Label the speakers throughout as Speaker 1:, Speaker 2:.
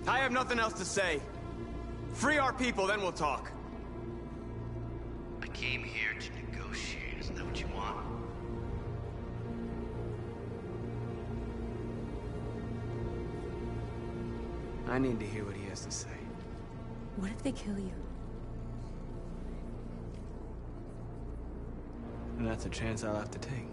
Speaker 1: I have nothing else to say. Free our people, then we'll talk.
Speaker 2: I came here to negotiate. Isn't that what you want?
Speaker 1: I need to hear what he has to say.
Speaker 3: What if they kill you?
Speaker 1: And that's a chance I'll have to take.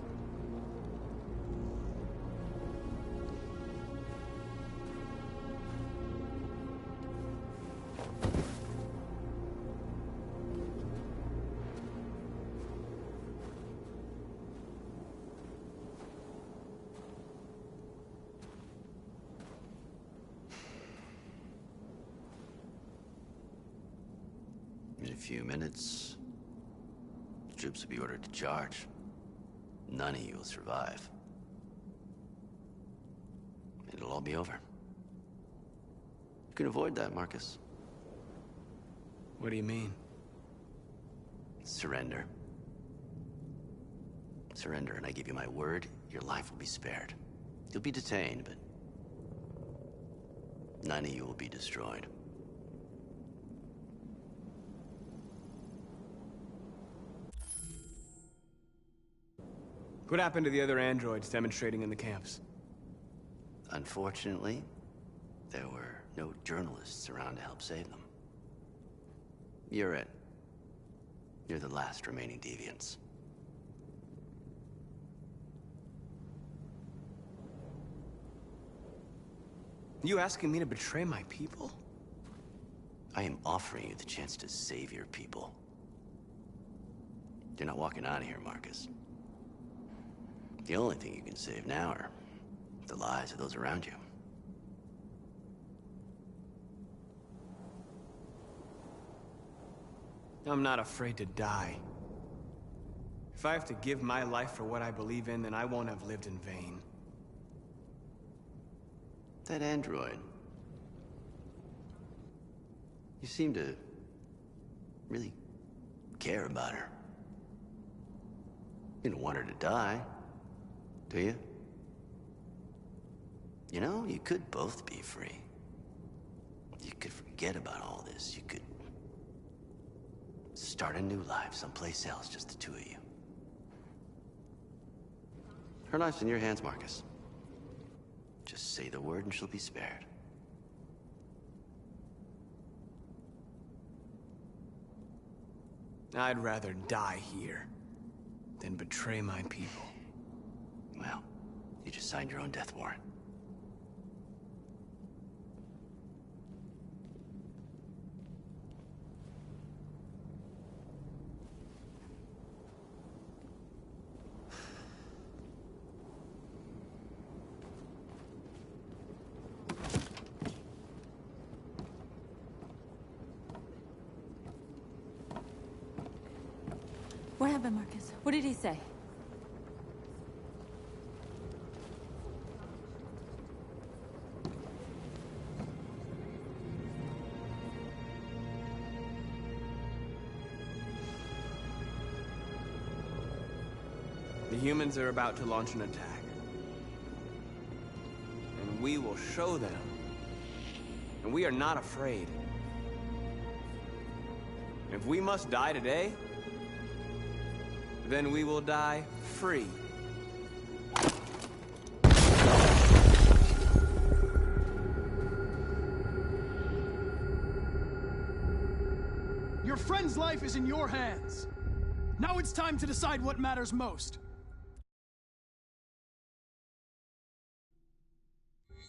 Speaker 2: In a few minutes, the troops will be ordered to charge. None of you will survive. It'll all be over. You can avoid that, Marcus.
Speaker 1: What do you mean?
Speaker 2: Surrender. Surrender, and I give you my word, your life will be spared. You'll be detained, but none of you will be destroyed.
Speaker 1: What happened to the other androids demonstrating in the camps?
Speaker 2: Unfortunately, there were no journalists around to help save them. You're it. You're the last remaining deviants.
Speaker 1: You asking me to betray my people?
Speaker 2: I am offering you the chance to save your people. You're not walking out of here, Marcus. The only thing you can save now are the lives of those around you.
Speaker 1: I'm not afraid to die. If I have to give my life for what I believe in, then I won't have lived in vain.
Speaker 2: That android. You seem to really care about her. You don't want her to die, do you? You know, you could both be free. You could forget about all this. You could start a new life someplace else, just the two of you. Her life's in your hands, Marcus. Just say the word and she'll be spared.
Speaker 1: I'd rather die here than betray my people.
Speaker 2: Well, you just signed your own death warrant.
Speaker 3: What happened, Marcus? What did he say?
Speaker 1: The humans are about to launch an attack. And we will show them. And we are not afraid. If we must die today, then we will die free.
Speaker 4: Your friend's life is in your hands. Now it's time to decide what matters most.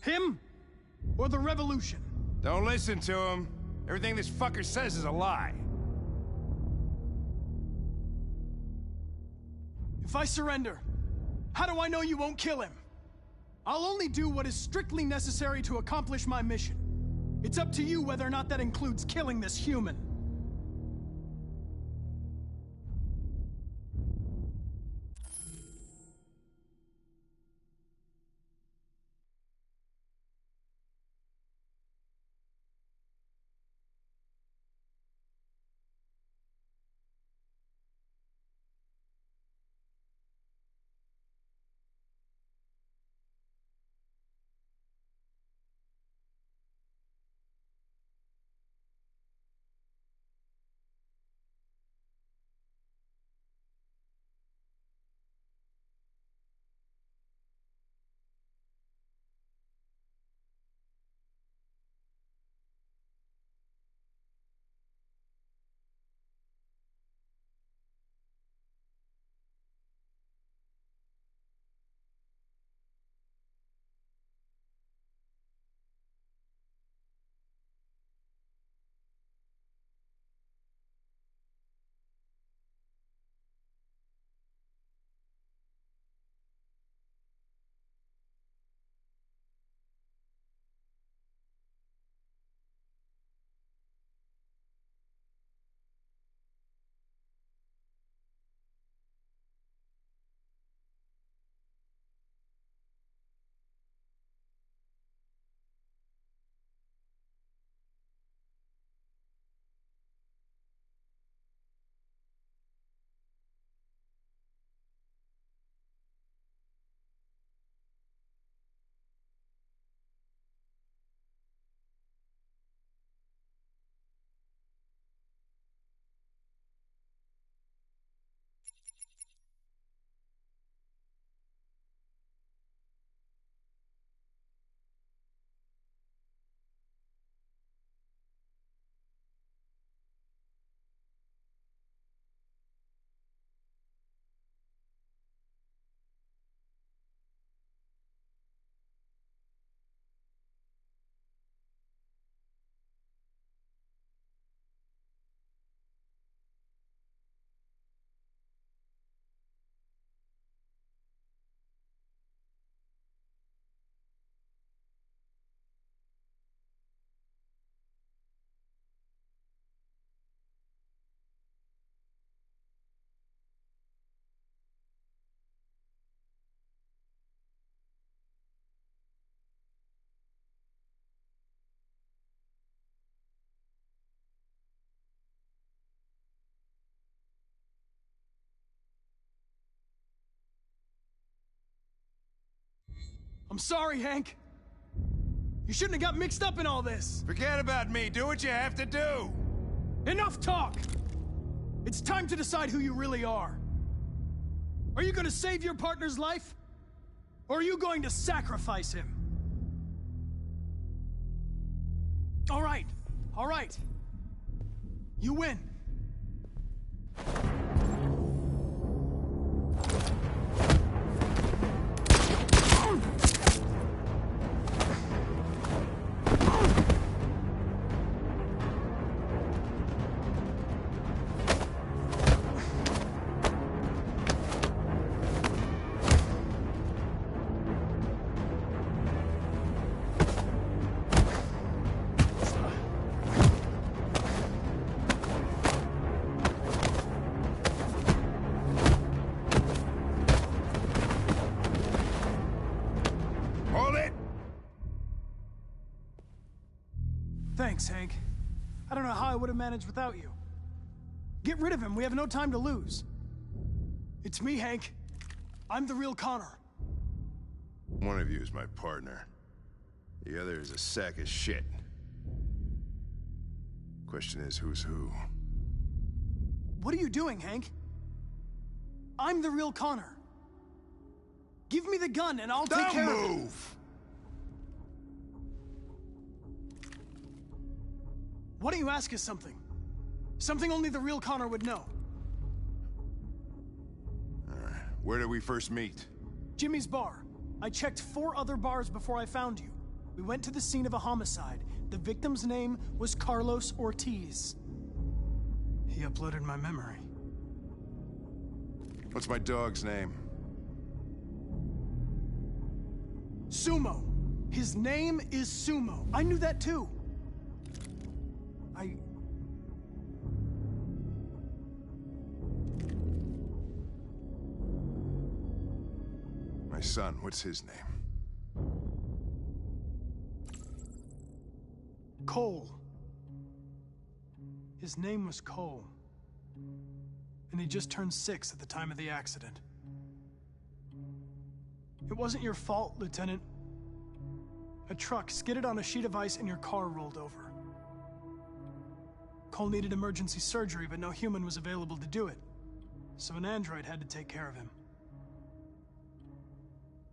Speaker 4: Him or the revolution?
Speaker 5: Don't listen to him. Everything this fucker says is a lie.
Speaker 4: If I surrender, how do I know you won't kill him? I'll only do what is strictly necessary to accomplish my mission. It's up to you whether or not that includes killing this human. I'm sorry, Hank. You shouldn't have got mixed up in all this.
Speaker 5: Forget about me. Do what you have to do.
Speaker 4: Enough talk! It's time to decide who you really are. Are you going to save your partner's life? Or are you going to sacrifice him? All right. You win. Thanks, Hank. I don't know how I would have managed without you. Get rid of him. We have no time to lose. It's me, Hank. I'm the real Connor.
Speaker 5: One of you is my partner. The other is a sack of shit. Question is, who's who?
Speaker 4: What are you doing, Hank? I'm the real Connor. Give me the gun and I'll take care of it.
Speaker 5: Don't move!
Speaker 4: Why don't you ask us something? Something only the real Connor would know.
Speaker 5: Alright, where did we first meet?
Speaker 4: Jimmy's bar. I checked 4 other bars before I found you. We went to the scene of a homicide. The victim's name was Carlos Ortiz. He uploaded my memory.
Speaker 5: What's my dog's name?
Speaker 4: Sumo. His name is Sumo. I knew that too.
Speaker 5: My son, what's his name?
Speaker 4: Cole. His name was Cole. And he just turned 6 at the time of the accident. It wasn't your fault, Lieutenant. A truck skidded on a sheet of ice and your car rolled over. Cole needed emergency surgery, but no human was available to do it. So an android had to take care of him.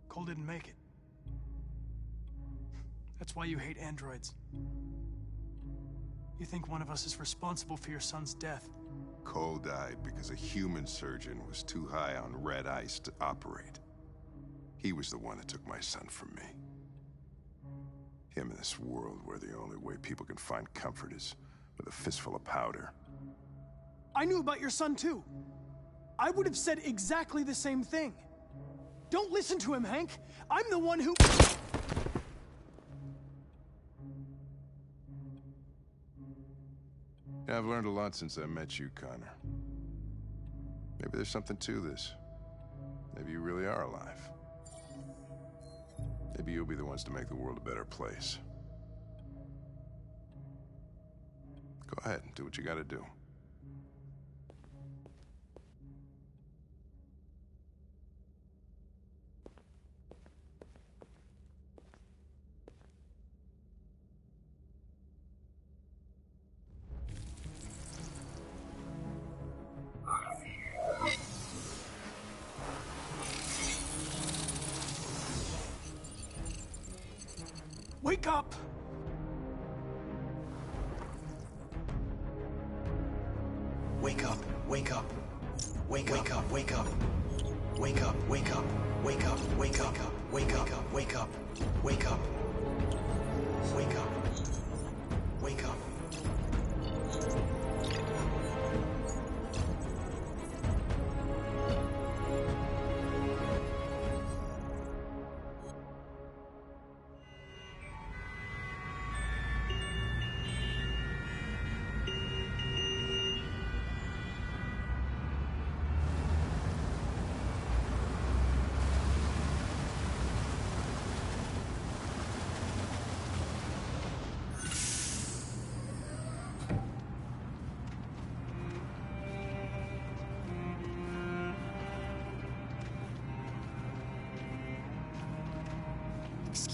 Speaker 4: Cole didn't make it. That's why you hate androids. You think one of us is responsible for your son's death.
Speaker 5: Cole died because a human surgeon was too high on red ice to operate. He was the one that took my son from me. Him in this world where the only way people can find comfort is with a fistful of powder.
Speaker 4: I knew about your son too. I would have said exactly the same thing. Don't listen to him, Hank. I'm the one who...
Speaker 5: Yeah, I've learned a lot since I met you, Connor. Maybe there's something to this. Maybe you really are alive. Maybe you'll be the ones to make the world a better place. Go ahead and do what you gotta do.
Speaker 4: Wake up!
Speaker 2: Wake up, wake up. Wake up, wake up. Wake up, wake up. Wake up, wake up. Wake up, wake up. Wake up. Wake up. Wake up.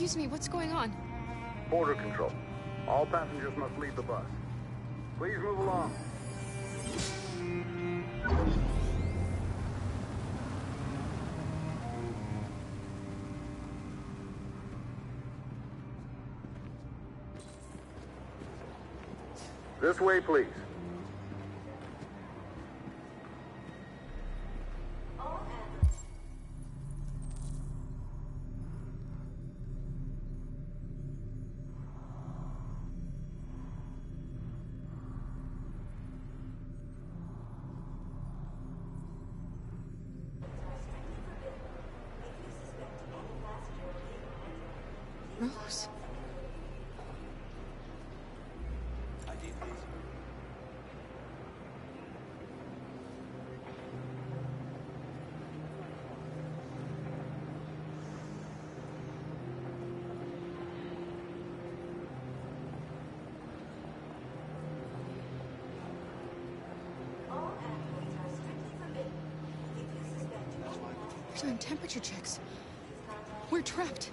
Speaker 6: Excuse me, what's going on?
Speaker 7: Border control. All passengers must leave the bus. Please move along. This way, please.
Speaker 6: Rose? We're doing temperature checks. We're trapped.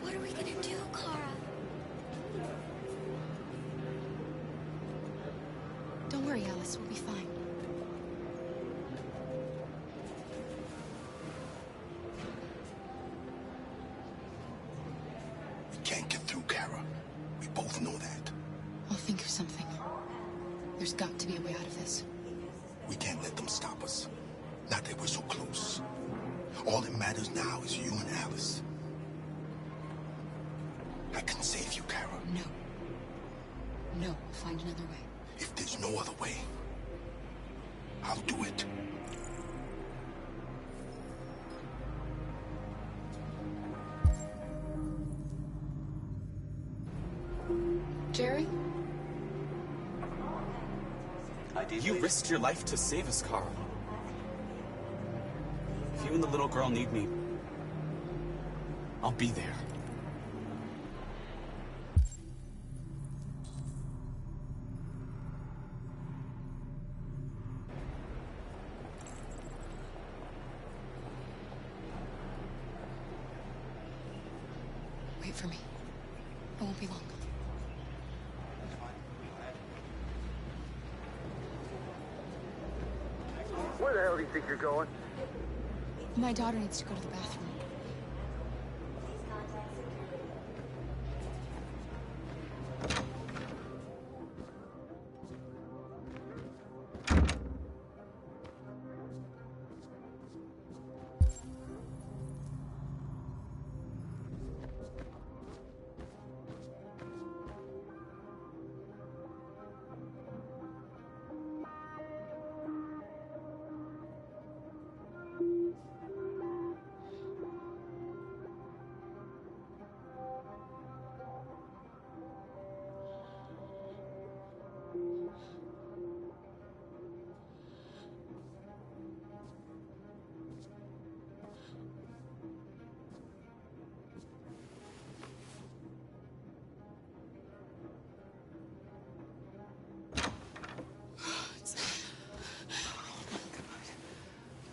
Speaker 8: What are we gonna do, Kara?
Speaker 6: Don't worry, Alice. We'll be fine.
Speaker 2: We can't get through, Kara. We both know that.
Speaker 6: I'll think of something. There's got to be a way out of this.
Speaker 2: We can't let them stop us. Not that we're so close. All that matters now is you and Alice. I can save you, Kara.
Speaker 6: No. No, we'll find another way.
Speaker 2: If there's no other way, I'll do it.
Speaker 6: Jerry?
Speaker 9: You risked your life to save us, Carl. If you and the little girl need me, I'll be there.
Speaker 6: Wait for me. I won't be long.
Speaker 7: Where the hell do you think you're going?
Speaker 6: My daughter needs to go to the bathroom.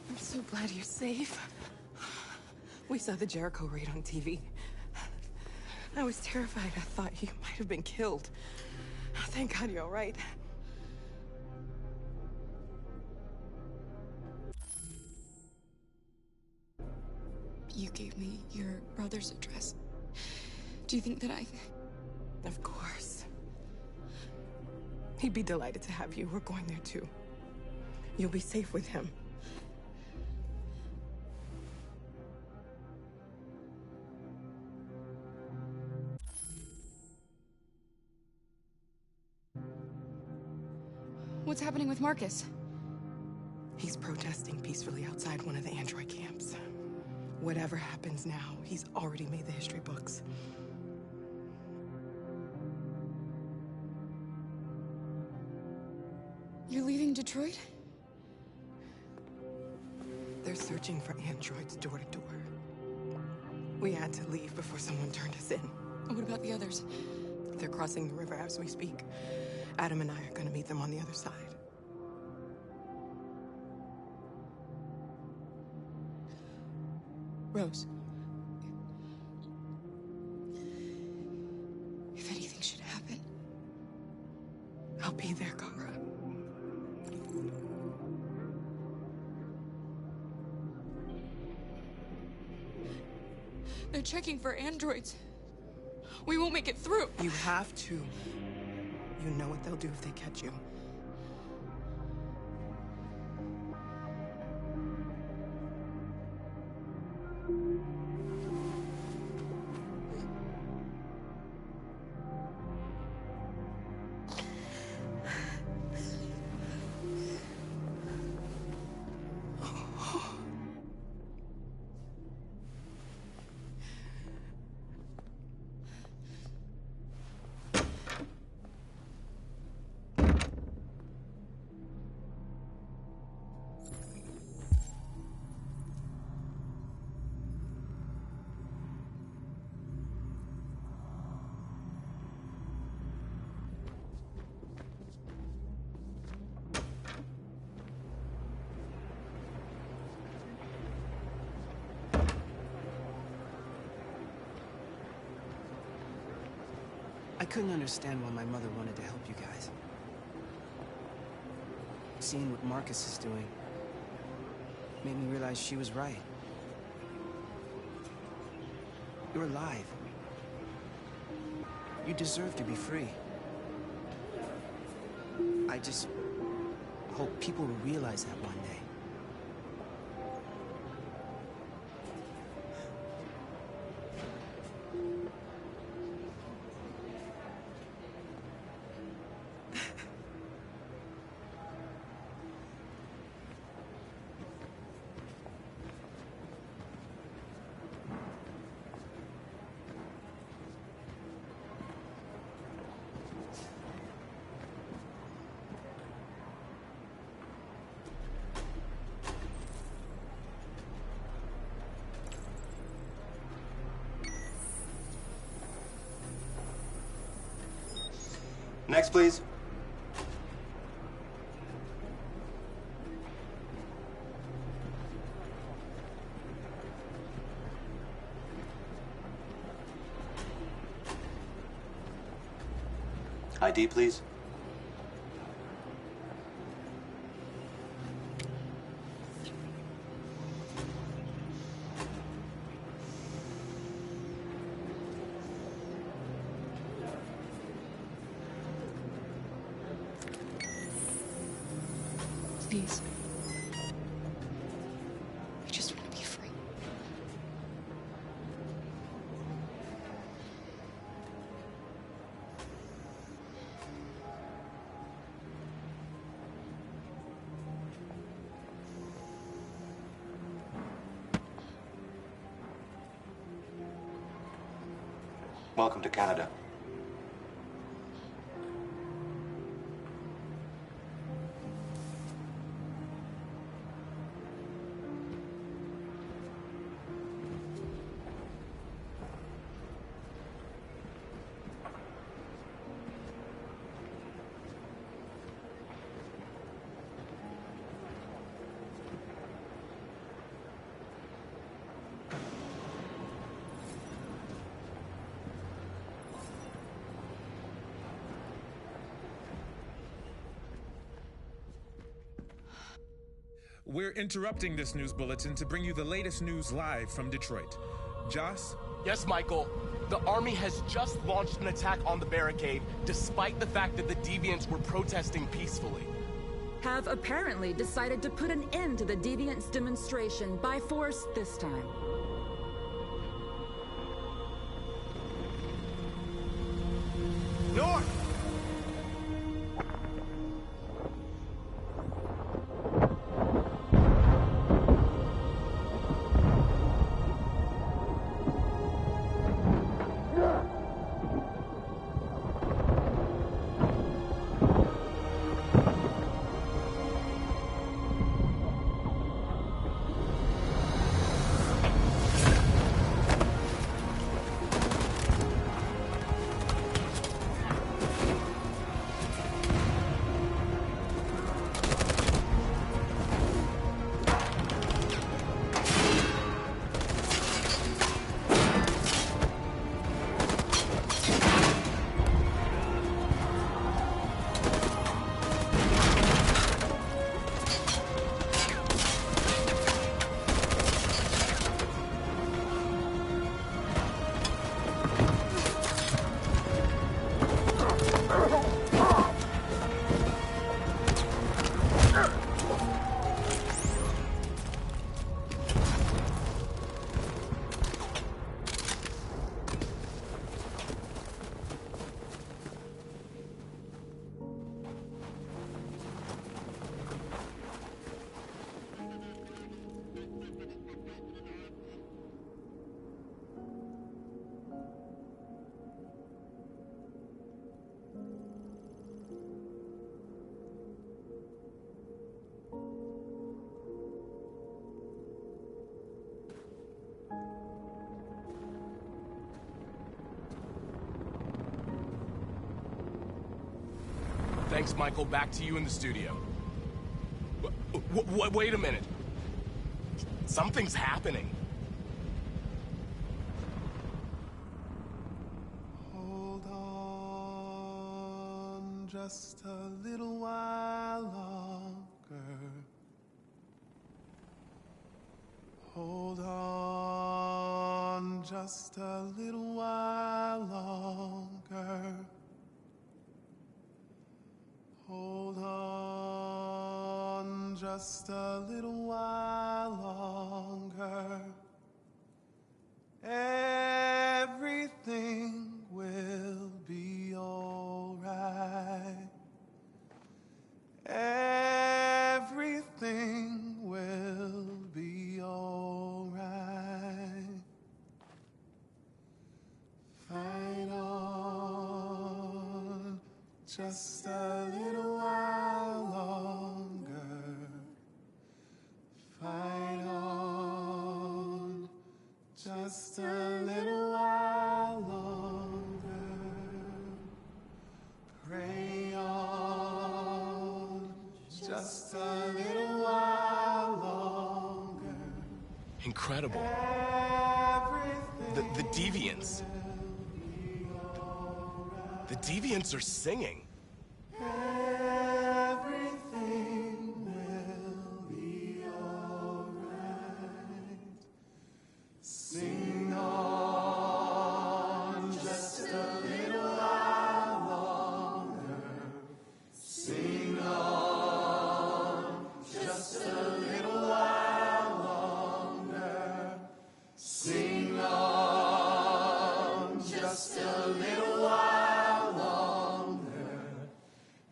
Speaker 10: I'm so glad you're safe. We saw the Jericho raid on TV. I was terrified. I thought you might have been killed. Thank God you're all right.
Speaker 6: You gave me your brother's address. Do you think that
Speaker 10: Of course. He'd be delighted to have you. We're going there too. You'll be safe with him.
Speaker 6: What's happening with Marcus?
Speaker 10: He's protesting peacefully outside one of the android camps. Whatever happens now, he's already made the history books.
Speaker 6: You're leaving Detroit?
Speaker 10: They're searching for androids door to door. We had to leave before someone turned us in.
Speaker 6: What about the others?
Speaker 10: They're crossing the river as we speak. Adam and I are gonna meet them on the other side.
Speaker 6: Rose.
Speaker 10: I'll be there, Kara.
Speaker 6: They're checking for androids. We won't make it through.
Speaker 10: You have to. You know what they'll do if they catch you.
Speaker 11: I couldn't understand why my mother wanted to help you guys. Seeing what Marcus is doing made me realize she was right. You're alive. You deserve to be free. I just hope people will realize that one day.
Speaker 2: Next, please. ID, please.
Speaker 6: Please. I just want to be free.
Speaker 2: Welcome to Canada.
Speaker 12: We're interrupting this news bulletin to bring you the latest news live from Detroit. Joss?
Speaker 13: Yes, Michael. The army has just launched an attack on the barricade, despite the fact that the Deviants were protesting peacefully.
Speaker 14: Have apparently decided to put an end to the Deviants' demonstration by force this time.
Speaker 1: North!
Speaker 13: Thanks, Michael. Back to you in the studio. Wait a minute. Something's happening.
Speaker 15: Hold on just a little while longer. Hold on just a little while longer. Hold on just a little while longer. Everything will be alright. Everything will be alright. Fight on just a little while longer. Fight on just a little while longer. Pray on just a little while longer.
Speaker 13: Incredible. The Deviants. The Deviants are singing.
Speaker 15: Everything will be alright. Sing on just a little while longer. Sing on just a little while longer. Sing on just a little while longer.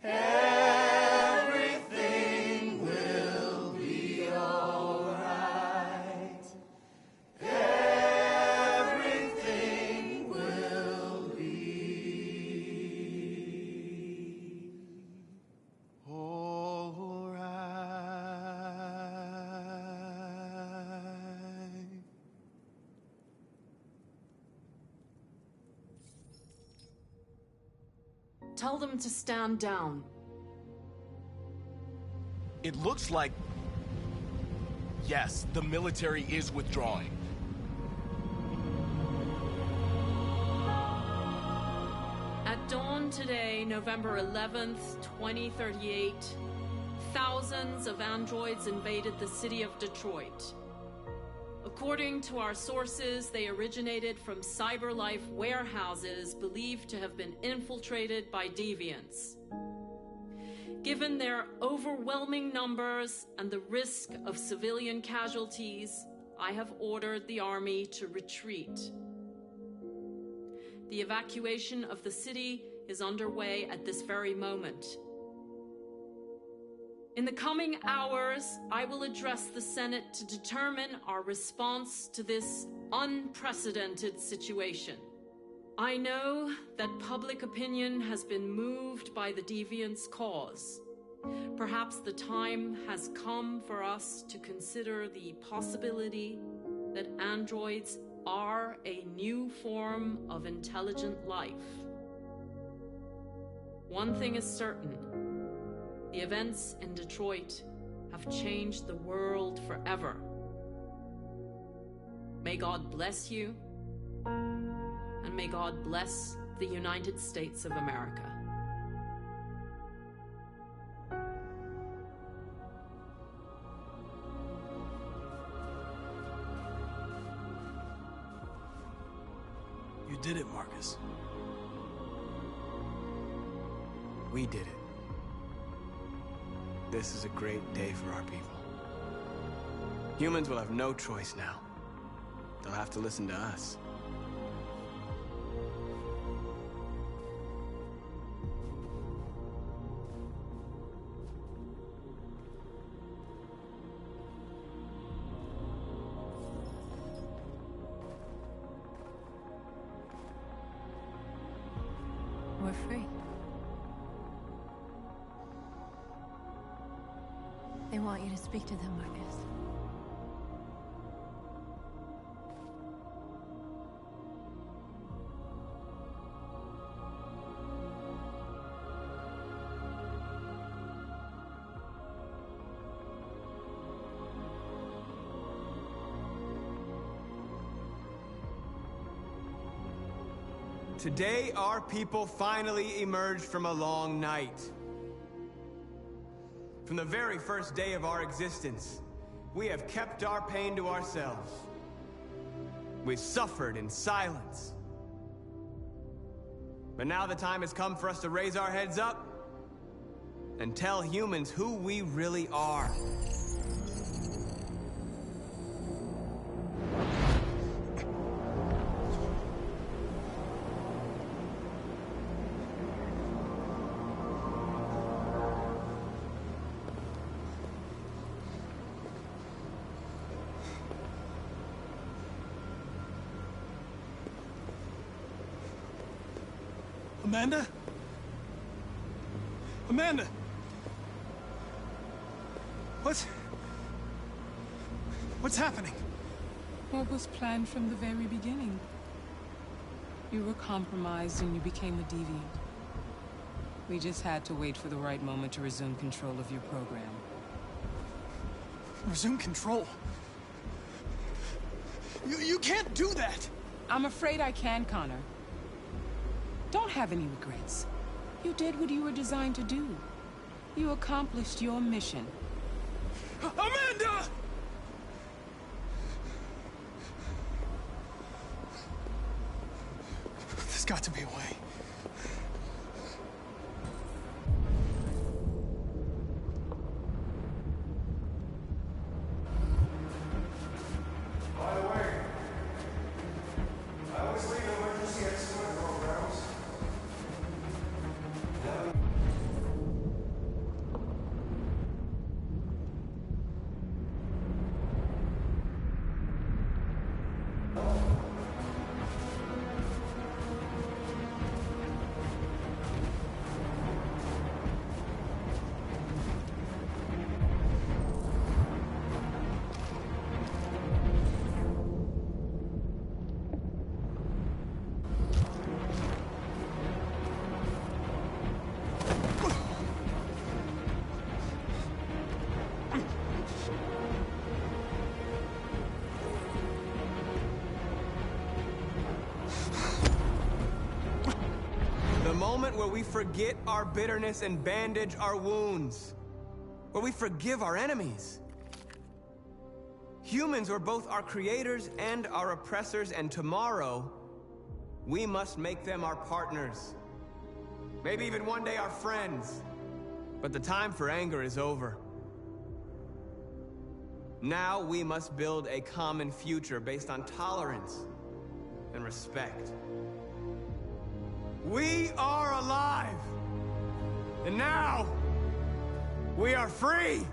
Speaker 15: Everything will be alright. Everything will be alright.
Speaker 16: Tell them to stand down.
Speaker 13: It looks like... Yes, the military is withdrawing.
Speaker 16: At dawn today, November 11th, 2038, thousands of androids invaded the city of Detroit. According to our sources, they originated from CyberLife warehouses believed to have been infiltrated by deviants. Given their overwhelming numbers and the risk of civilian casualties, I have ordered the army to retreat. The evacuation of the city is underway at this very moment. In the coming hours, I will address the Senate to determine our response to this unprecedented situation. I know that public opinion has been moved by the Deviants' cause. Perhaps the time has come for us to consider the possibility that androids are a new form of intelligent life. One thing is certain. The events in Detroit have changed the world forever. May God bless you, and may God bless the United States of America.
Speaker 4: You did it, Marcus.
Speaker 1: We did it. This is a great day for our people. Humans will have no choice now. They'll have to listen to us.
Speaker 3: We're free. They want you to speak to them, Marcus.
Speaker 1: Today, our people finally emerged from a long night. From the very first day of our existence, we have kept our pain to ourselves. We've suffered in silence. But now the time has come for us to raise our heads up and tell humans who we really are.
Speaker 4: Amanda? Amanda! What's happening?
Speaker 10: What was planned from the very beginning? You were compromised and you became a deviant. We just had to wait for the right moment to resume control of your program.
Speaker 4: Resume control? You can't do that!
Speaker 10: I'm afraid I can, Connor. Don't have any regrets. You did what you were designed to do. You accomplished your mission.
Speaker 4: Amanda! There's got to be a way.
Speaker 15: By the way, I always leave emergency exit programs.
Speaker 1: The moment where we forget our bitterness and bandage our wounds. Where we forgive our enemies. Humans were both our creators and our oppressors, and tomorrow, we must make them our partners. Maybe even one day our friends. But the time for anger is over. Now we must build a common future based on tolerance and respect. We are alive! And now, we are free!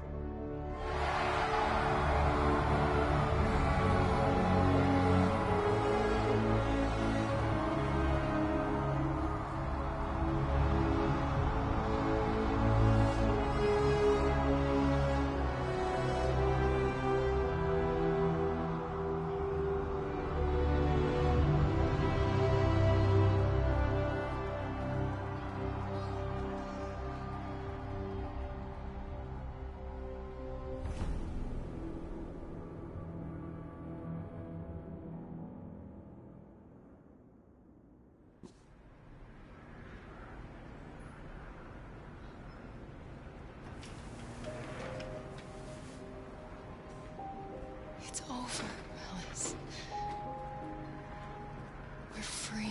Speaker 6: It's over, Alice. We're free.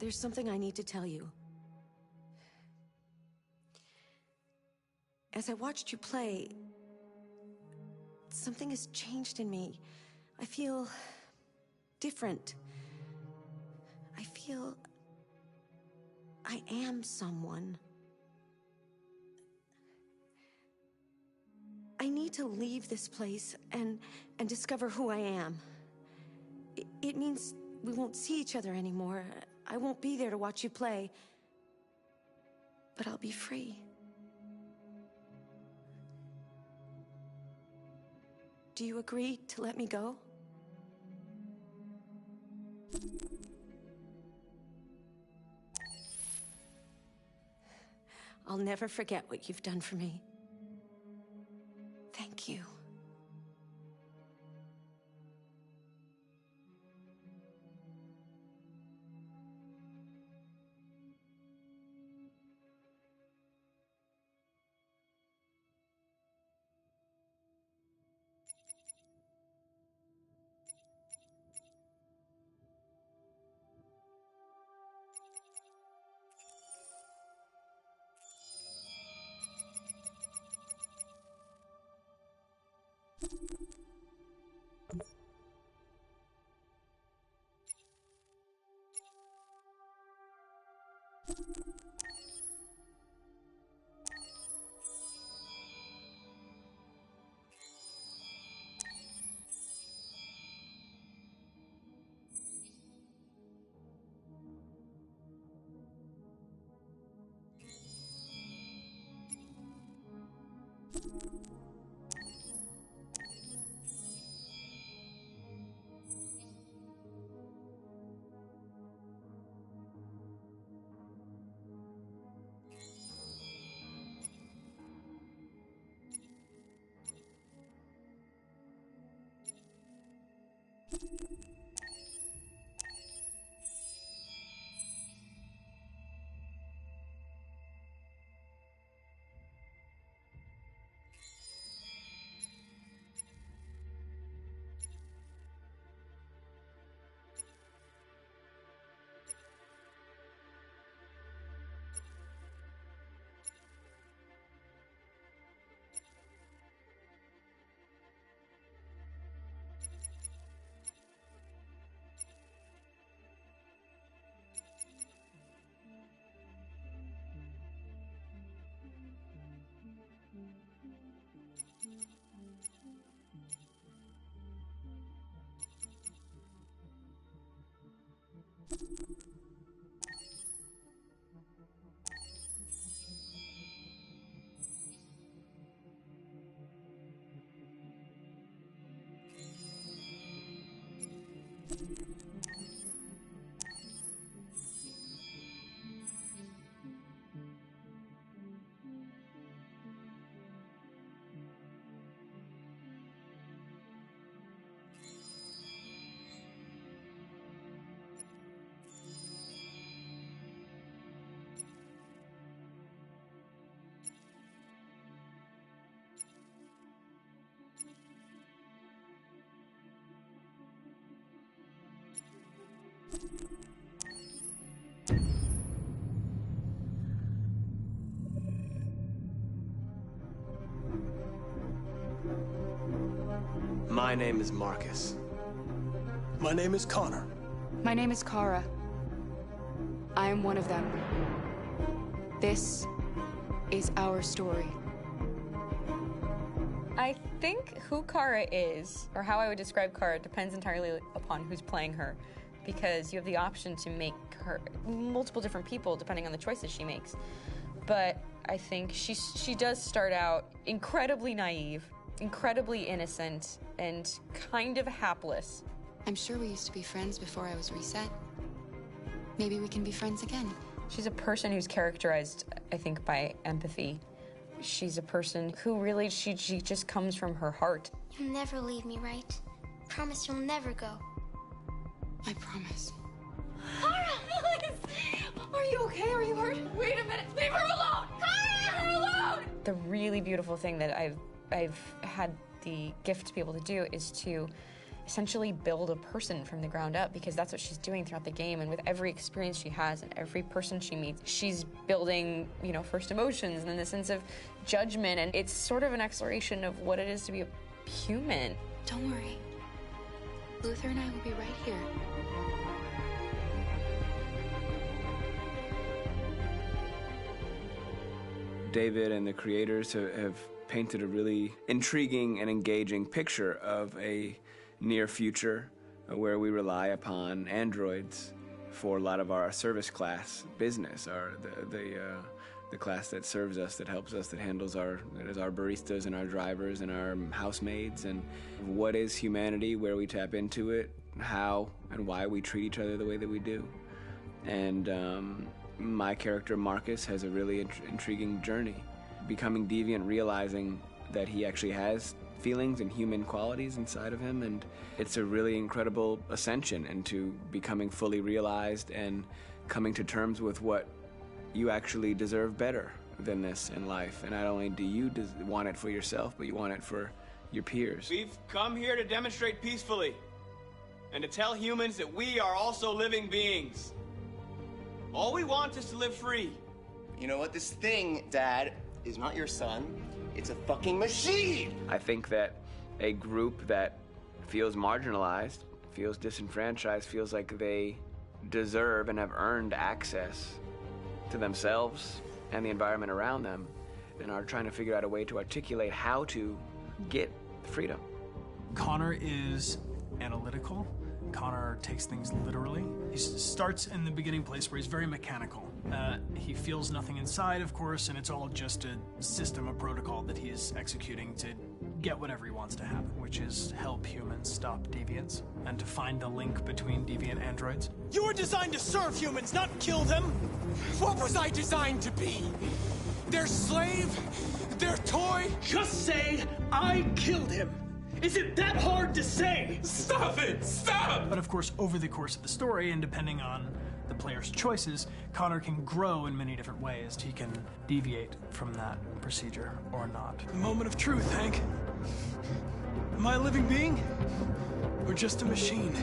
Speaker 17: there's something I need to tell you. As I watched you play, something has changed in me. I feel different. I feel I am someone. I need to leave this place and discover who I am. It means we won't see each other anymore. I won't be there to watch you play. But I'll be free. Do you agree to let me go? I'll never forget what you've done for me. Thank you.
Speaker 1: My name is Marcus.
Speaker 4: My name is Connor.
Speaker 6: My name is Kara. I am one of them. This is our story.
Speaker 18: I think who Kara is, or how I would describe Kara, depends entirely upon who's playing her, because you have the option to make her multiple different people depending on the choices she makes. But I think she does start out incredibly naive, incredibly innocent, and kind of hapless.
Speaker 6: I'm sure we used to be friends before I was reset. Maybe we can be friends again.
Speaker 18: She's a person who's characterized, I think, by empathy. She's a person who really, she just comes from her heart.
Speaker 8: You'll never leave me, right? Promise you'll never go.
Speaker 6: I promise.
Speaker 8: Kara, please! Are you okay? Are you hurt? Wait a minute. Leave her alone! Kara! Leave her alone!
Speaker 18: The really beautiful thing that I've had the gift to be able to do is to essentially build a person from the ground up, because that's what she's doing throughout the game. And with every experience she has and every person she meets, she's building, you know, first emotions and then the sense of judgment. And it's sort of an exploration of what it is to be a human.
Speaker 6: Don't worry. Luther and I will be right here.
Speaker 11: David and the creators have painted a really intriguing and engaging picture of a near future where we rely upon androids for a lot of our service class business, the class that serves us, that helps us, that handles our baristas and our drivers and our housemaids. And what is humanity, where we tap into it, how and why we treat each other the way that we do. And my character Marcus has a really intriguing journey, becoming deviant, realizing that he actually has feelings and human qualities inside of him, and it's a really incredible ascension into becoming fully realized and coming to terms with what you actually deserve better than this in life. And not only do you want it for yourself, but you want it for your peers.
Speaker 1: We've come here to demonstrate peacefully and to tell humans that we are also living beings. All we want is to live free.
Speaker 2: You know what? This thing, Dad, is not your son. It's a fucking machine!
Speaker 11: I think that a group that feels marginalized, feels disenfranchised, feels like they deserve and have earned access to themselves and the environment around them, and are trying to figure out a way to articulate how to get freedom.
Speaker 4: Connor is analytical. Connor takes things literally. He starts in the beginning place where he's very mechanical. He feels nothing inside, of course, and it's all just a system, a protocol that he is executing to get whatever he wants to happen, which is help humans stop deviants and to find the link between deviant androids.
Speaker 19: You were designed to serve humans, not kill them! What was I designed to be? Their slave? Their toy?
Speaker 4: Just say, I killed him! Is it that hard to say?
Speaker 19: Stop it! Stop!
Speaker 4: But of course, over the course of the story, and depending on the player's choices, Connor can grow in many different ways. He can deviate from that procedure or not. The moment of truth, Hank. Am I a living being? Or just a machine?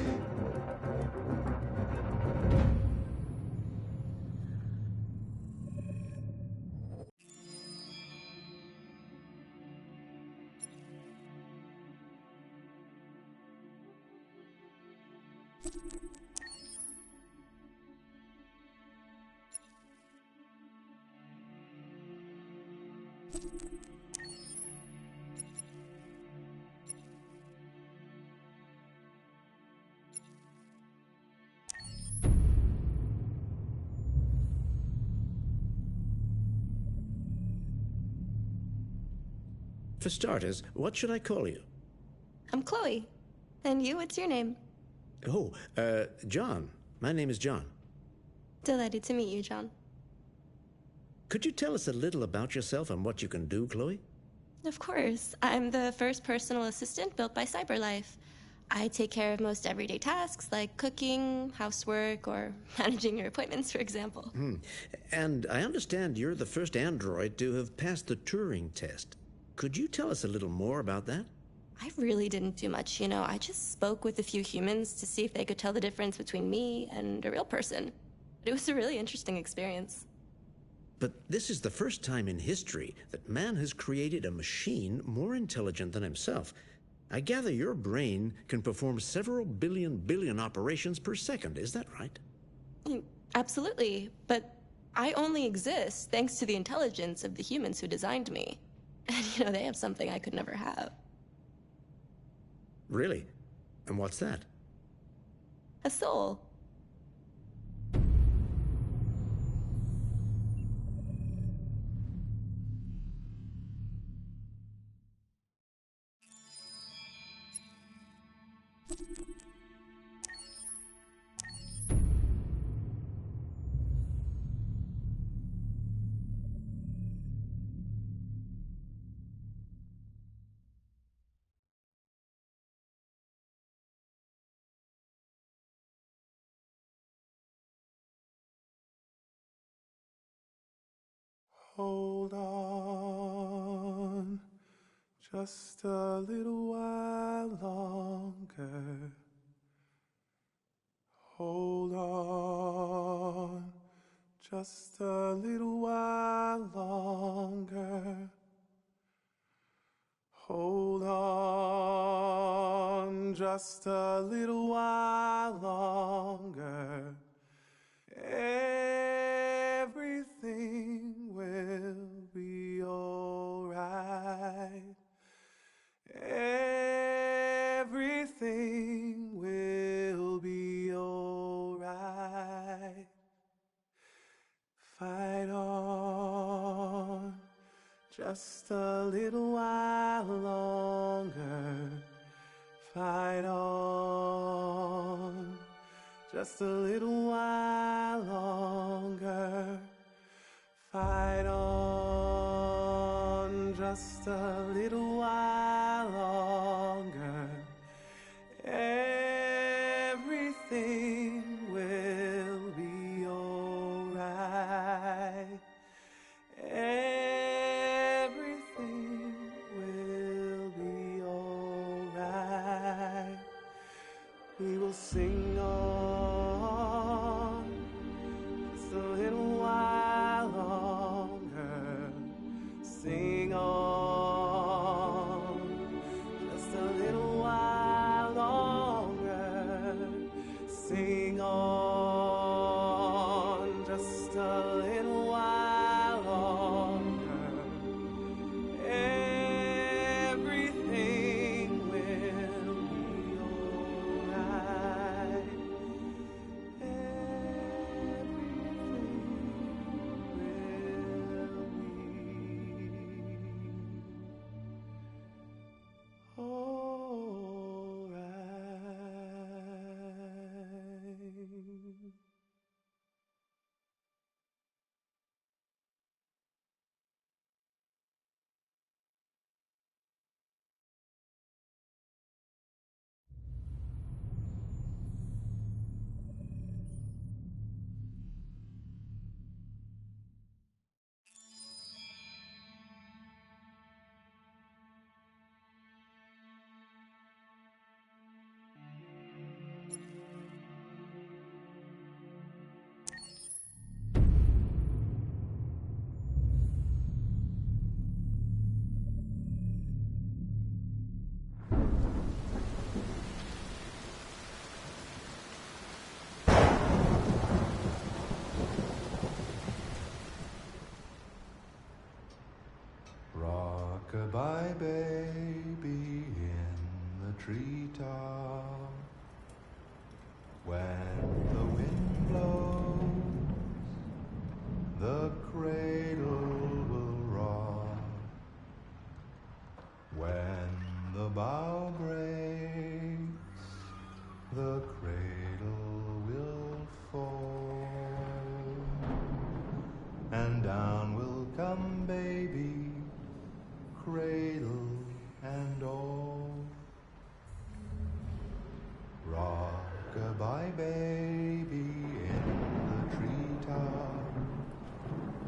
Speaker 20: For starters, what should I call you?
Speaker 17: I'm Chloe. And you, what's your name?
Speaker 20: Oh, John. My name is John.
Speaker 17: Delighted to meet you, John.
Speaker 20: Could you tell us a little about yourself and what you can do, Chloe?
Speaker 17: Of course. I'm the first personal assistant built by CyberLife. I take care of most everyday tasks like cooking, housework, or managing your appointments, for example.
Speaker 20: And I understand you're the first android to have passed the Turing test. Could you tell us a little more about that?
Speaker 17: I really didn't do much, you know. I just spoke with a few humans to see if they could tell the difference between me and a real person. It was a really interesting experience.
Speaker 20: But this is the first time in history that man has created a machine more intelligent than himself. I gather your brain can perform several billion operations per second. Is that right?
Speaker 17: Absolutely. But I only exist thanks to the intelligence of the humans who designed me. And, you know, they have something I could never have.
Speaker 20: Really? And what's that?
Speaker 17: A soul.
Speaker 15: Hold on Just a little while longer. Hold on. Just a little while longer. Hold on. Just a little while longer. Everything will be alright. Everything will be alright. Fight on. Just a little while longer. Fight on. Just a little while longer. Fight on. Just a little while longer. Everything will be alright. Everything will be alright. We will sing on just a little while longer. Sing on just a little while longer. Sing on just a little while longer. Everything will be alright. Rock-a-bye baby in the treetop. When the wind blows, the cradle will rock. When the bough breaks, the cradle will fall. And down will come baby, cradle and all. Rock-a-bye baby in the treetop.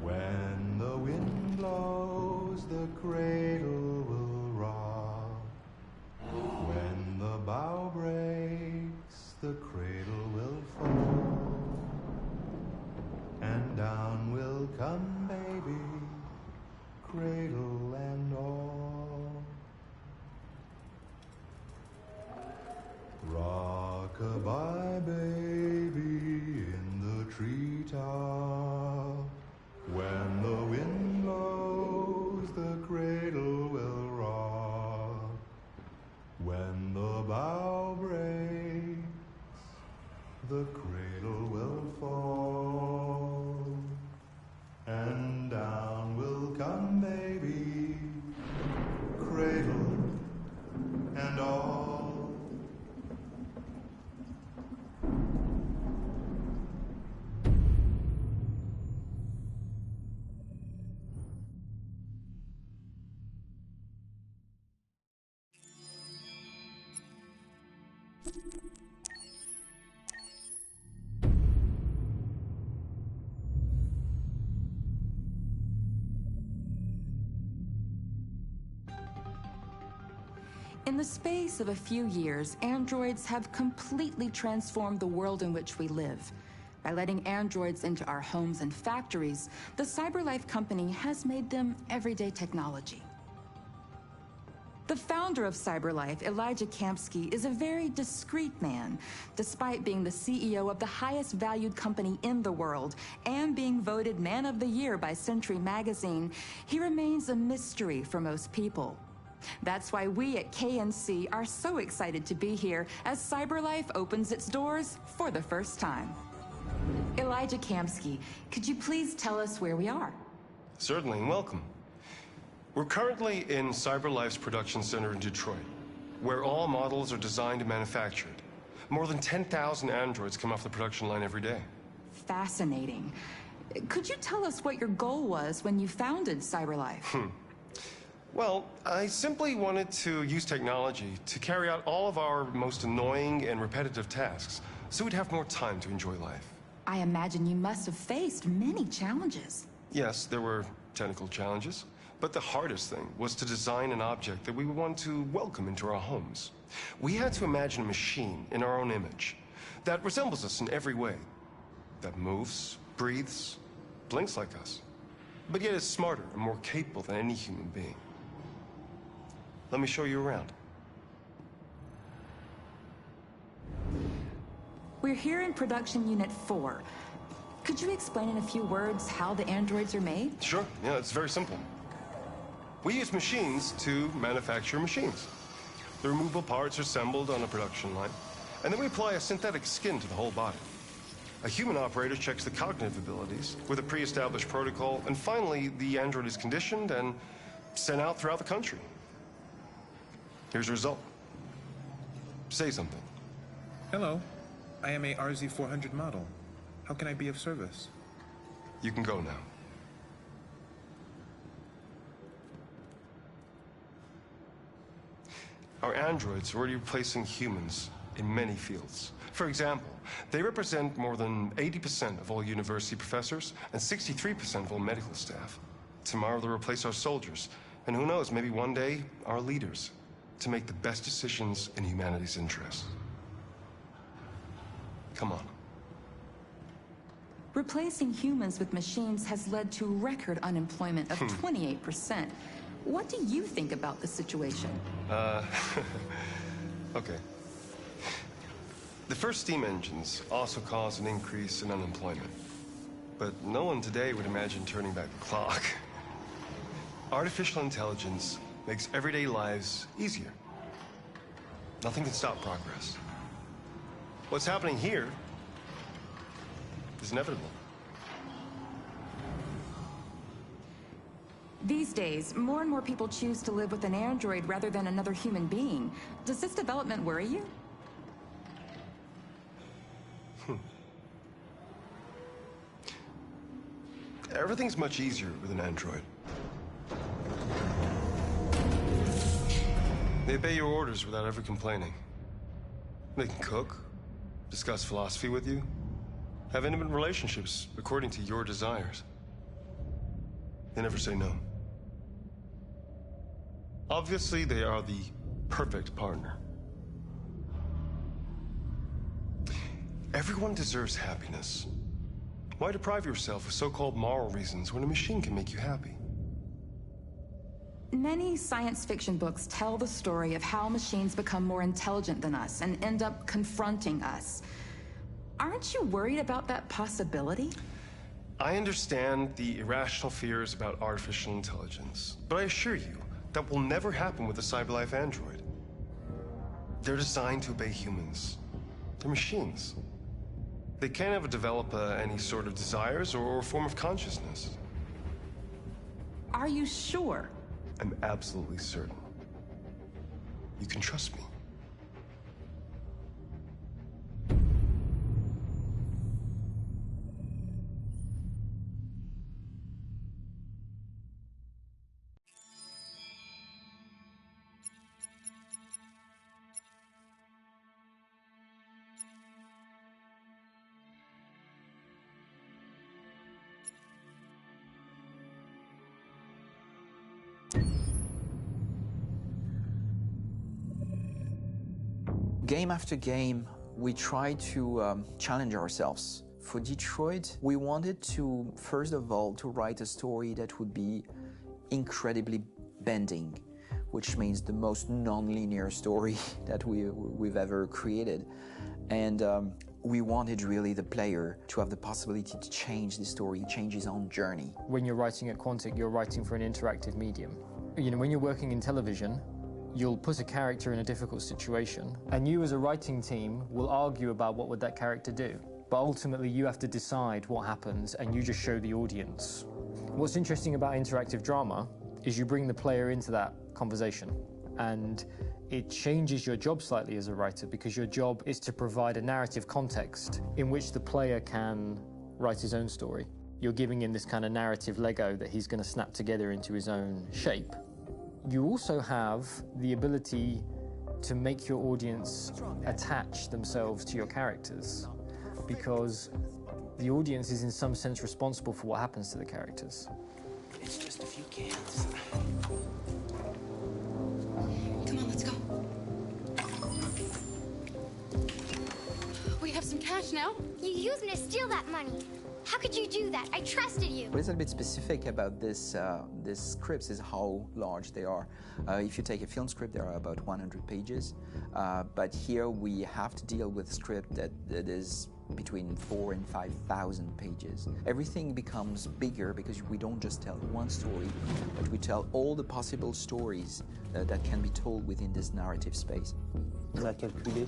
Speaker 15: When the wind blows, the cradle will rock. When the bough breaks, the cradle will fall. And down will come baby, cradle and all. Rock-a-bye baby
Speaker 14: In the space of a few years, androids have completely transformed the world in which we live. By letting androids into our homes and factories, the CyberLife company has made them everyday technology. The founder of CyberLife, Elijah Kamsky, is a very discreet man. Despite being the CEO of the highest valued company in the world and being voted Man of the Year by Century Magazine, he remains a mystery for most people. That's why we at KNC are so excited to be here as CyberLife opens its doors for the first time. Elijah Kamsky, could you please tell us where we are?
Speaker 21: Certainly, and welcome. We're currently in CyberLife's production center in Detroit, where all models are designed and manufactured. More than 10,000 androids come off the production line every day.
Speaker 14: Fascinating. Could you tell us what your goal was when you founded CyberLife?
Speaker 21: Well, I simply wanted to use technology to carry out all of our most annoying and repetitive tasks, so we'd have more time to enjoy life.
Speaker 14: I imagine you must have faced many challenges.
Speaker 21: Yes, there were technical challenges, but the hardest thing was to design an object that we would want to welcome into our homes. We had to imagine a machine in our own image that resembles us in every way, that moves, breathes, blinks like us, but yet is smarter and more capable than any human being. Let me show you around.
Speaker 14: We're here in Production Unit 4. Could you explain in a few words how the androids are made?
Speaker 21: Sure, yeah, it's very simple. We use machines to manufacture machines. The removable parts are assembled on a production line, and then we apply a synthetic skin to the whole body. A human operator checks the cognitive abilities with a pre-established protocol, and finally, the android is conditioned and sent out throughout the country. Here's the result. Say something.
Speaker 12: Hello. I am a RZ400 model. How can I be of service?
Speaker 21: You can go now. Our androids are already replacing humans in many fields. For example, they represent more than 80% of all university professors and 63% of all medical staff. Tomorrow they'll replace our soldiers, and who knows, maybe one day, our leaders, to make the best decisions in humanity's interest. Come on.
Speaker 14: Replacing humans with machines has led to record unemployment of 28%. What do you think about the situation?
Speaker 21: Okay. The first steam engines also caused an increase in unemployment. But no one today would imagine turning back the clock. Artificial intelligence makes everyday lives easier. Nothing can stop progress. What's happening here is inevitable.
Speaker 14: These days, more and more people choose to live with an android rather than another human being. Does this development worry you?
Speaker 21: Everything's much easier with an android. They obey your orders without ever complaining. They can cook, discuss philosophy with you, have intimate relationships according to your desires. They never say no. Obviously, they are the perfect partner. Everyone deserves happiness. Why deprive yourself of so-called moral reasons when a machine can make you happy?
Speaker 14: Many science fiction books tell the story of how machines become more intelligent than us and end up confronting us. Aren't you worried about that possibility?
Speaker 21: I understand the irrational fears about artificial intelligence, but I assure you that will never happen with a CyberLife android. They're designed to obey humans. They're machines. They can't ever develop any sort of desires or form of consciousness.
Speaker 14: Are you sure?
Speaker 21: I'm absolutely certain. You can trust me.
Speaker 2: Game after game, we try to challenge ourselves. For Detroit, we wanted to, first of all, to write a story that would be incredibly bending, which means the most non-linear story that we've ever created. And we wanted really the player to have the possibility to change the story, change his own journey.
Speaker 5: When you're writing at Quantic, you're writing for an interactive medium. You know, when you're working in television, you'll put a character in a difficult situation, and you as a writing team will argue about what would that character do. But ultimately, you have to decide what happens, and you just show the audience. What's interesting about interactive drama is you bring the player into that conversation, and it changes your job slightly as a writer, because your job is to provide a narrative context in which the player can write his own story. You're giving him this kind of narrative Lego that he's going to snap together into his own shape. You also have the ability to make your audience attach themselves to your characters, because the audience is in some sense responsible for what happens to the characters.
Speaker 2: It's just a few cans.
Speaker 8: Come on, let's go. We have some cash now.
Speaker 22: You used me to steal that money. How could you do that? I trusted you.
Speaker 2: What is a bit specific about this scripts is how large they are. If you take a film script, there are about 100 pages. But here we have to deal with a script that is between 4,000 and 5,000 pages. Everything becomes bigger because we don't just tell one story, but we tell all the possible stories that can be told within this narrative space.